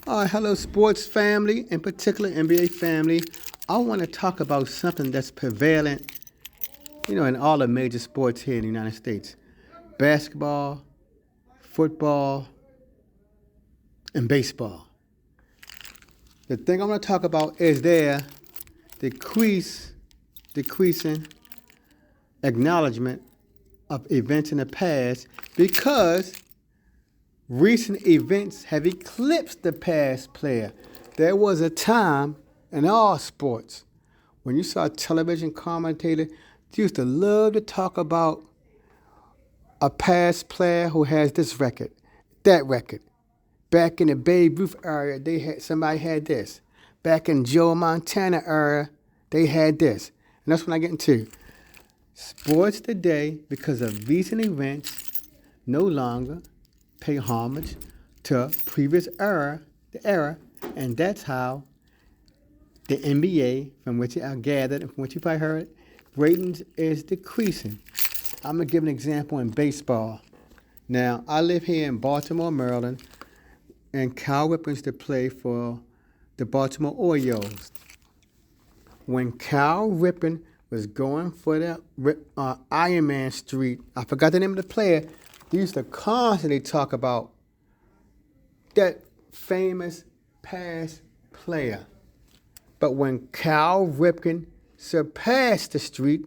Hello, sports family, in particular NBA family. I want to talk about something that's prevalent, in all the major sports here in the United States: basketball, football, and baseball. The thing I'm going to talk about is their decreasing acknowledgement of events in the past because recent events have eclipsed the past player. There was a time in all sports when you saw a television commentator, they used to love to talk about a past player who has this record, that record. Back in the Babe Ruth era, somebody had this. Back in Joe Montana era, they had this. And that's when I get into sports today, because of recent events, no longer pay homage to previous the era, and that's how the NBA, from which I gathered and from which you probably heard, ratings is decreasing. I'm going to give an example in baseball. Now, I live here in Baltimore, Maryland, and Cal Ripken used to play for the Baltimore Orioles. When Cal Ripken was going for the Iron Man Street, I forgot the name of the player, they used to constantly talk about that famous past player. But when Cal Ripken surpassed the street,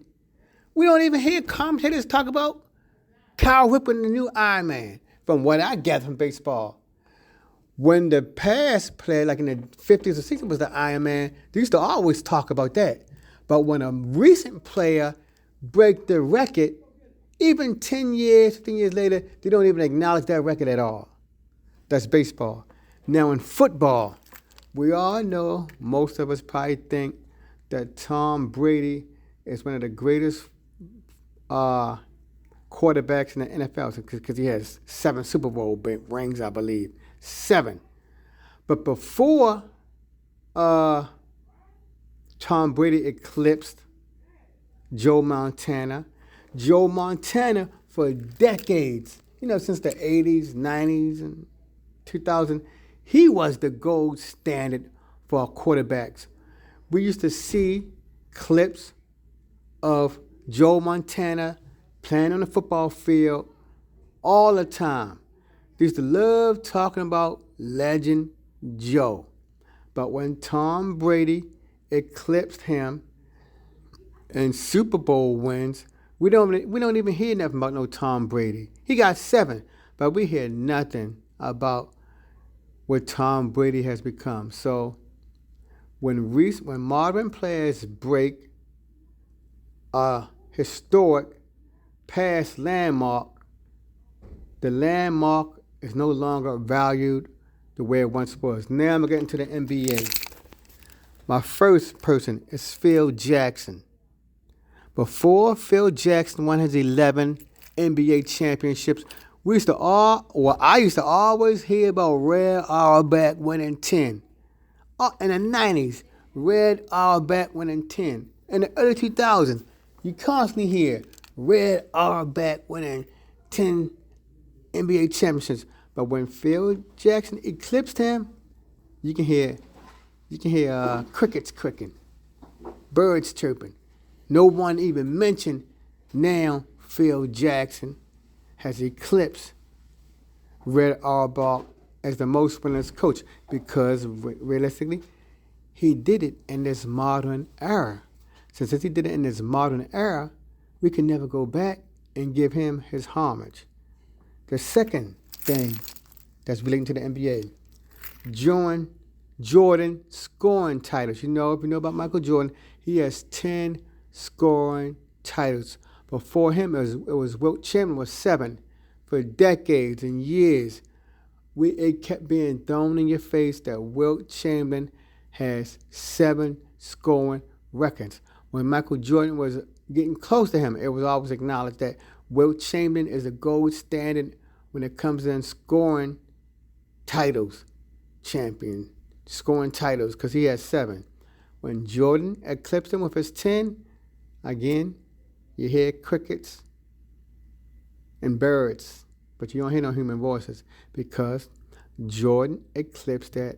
we don't even hear commentators talk about Cal Ripken, the new Iron Man, from what I gather from baseball. When the past player, like in the 50s or 60s, was the Iron Man, they used to always talk about that. But when a recent player breaks the record, even 10 years, 15 years later, they don't even acknowledge that record at all. That's baseball. Now in football, we all know, most of us probably think that Tom Brady is one of the greatest quarterbacks in the NFL because he has 7 Super Bowl rings, I believe. 7. But before Tom Brady eclipsed Joe Montana for decades, since the 80s, 90s, and 2000, he was the gold standard for our quarterbacks. We used to see clips of Joe Montana playing on the football field all the time. They used to love talking about legend Joe. But when Tom Brady eclipsed him in Super Bowl wins, we don't even hear nothing about no Tom Brady. He got 7, but we hear nothing about what Tom Brady has become. So when modern players break a historic past landmark, the landmark is no longer valued the way it once was. Now I'm getting to the NBA. My first person is Phil Jackson. Before Phil Jackson won his 11 NBA championships, I used to always hear about Red Auerbach winning 10. In the 90s, Red Auerbach winning 10. In the early 2000s, you constantly hear Red Auerbach winning 10 NBA championships. But when Phil Jackson eclipsed him, you can hear crickets cricking, birds chirping. No one even mentioned now Phil Jackson has eclipsed Red Auerbach as the most winningest coach because realistically, he did it in this modern era. So since he did it in this modern era, we can never go back and give him his homage. The second thing that's relating to the NBA, Jordan scoring titles. If you know about Michael Jordan, he has 10 scoring titles. Before him, it was Wilt Chamberlain with 7. For decades and years, it kept being thrown in your face that Wilt Chamberlain has 7 scoring records. When Michael Jordan was getting close to him, it was always acknowledged that Wilt Chamberlain is a gold standard when it comes in scoring titles, scoring titles, because he has 7. When Jordan eclipsed him with his 10, again, you hear crickets and birds, but you don't hear no human voices because Jordan eclipsed that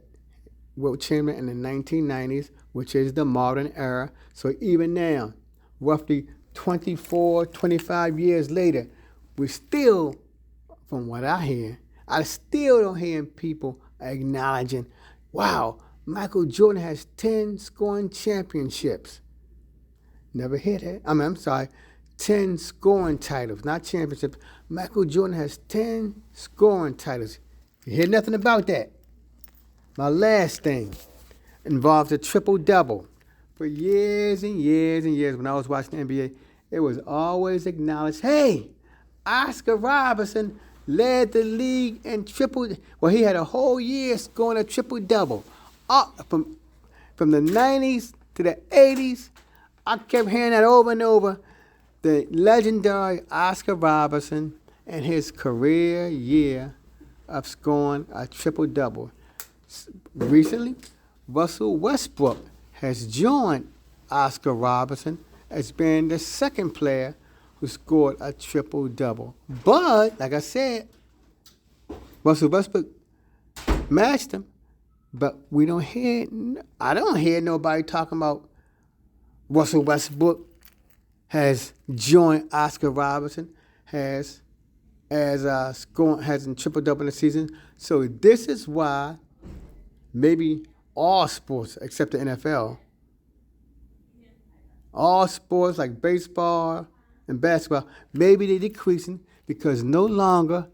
world champion in the 1990s, which is the modern era. So even now, roughly 24, 25 years later, we still, from what I still don't hear people acknowledging, wow, Michael Jordan has 10 scoring championships. Never hear that. I'm sorry, 10 scoring titles, not championships. Michael Jordan has 10 scoring titles. You hear nothing about that. My last thing involves a triple-double. For years and years and years when I was watching the NBA, it was always acknowledged, hey, Oscar Robertson led the league in well, he had a whole year scoring a triple-double. From the 90s to the 80s, I kept hearing that over and over. The legendary Oscar Robertson and his career year of scoring a triple-double. Recently, Russell Westbrook has joined Oscar Robertson as being the second player who scored a triple-double. But, like I said, Russell Westbrook matched him, but I don't hear nobody talking about Russell Westbrook has joined Oscar Robertson, has in triple-double in the season. So this is why maybe all sports except the NFL, all sports like baseball and basketball, maybe they're decreasing because no longer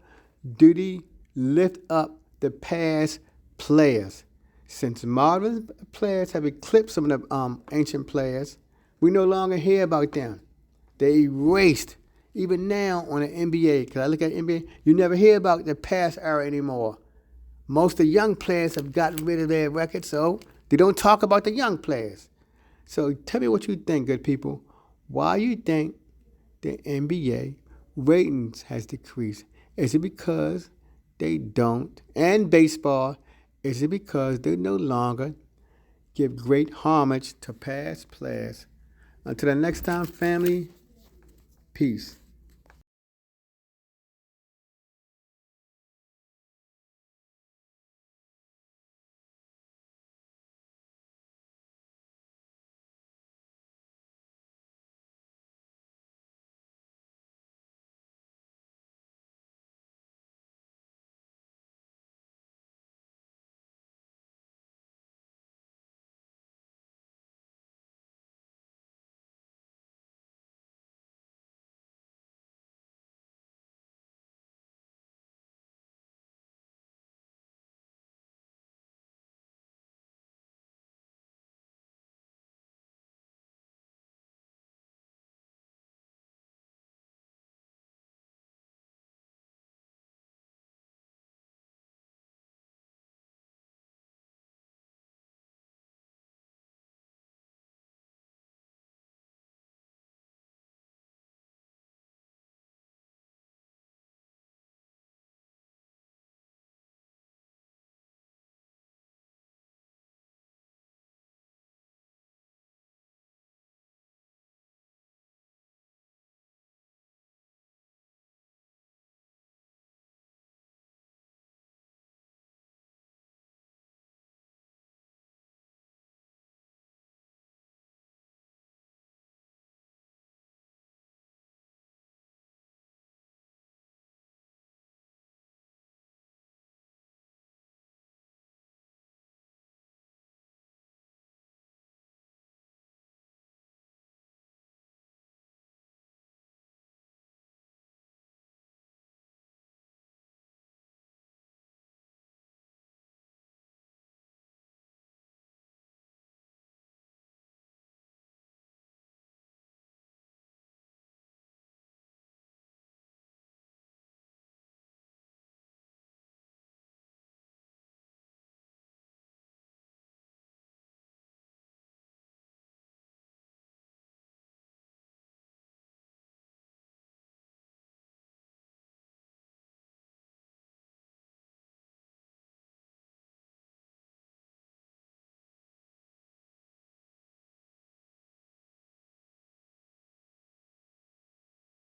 do they lift up the past players. Since modern players have eclipsed some of the ancient players, we no longer hear about them. They erased. Even now on the NBA, because I look at NBA, you never hear about the past era anymore. Most of the young players have gotten rid of their records, so they don't talk about the young players. So tell me what you think, good people. Why you think the NBA ratings has decreased? Is it because they don't? And baseball, is it because they no longer give great homage to past players? Until the next time, family, peace.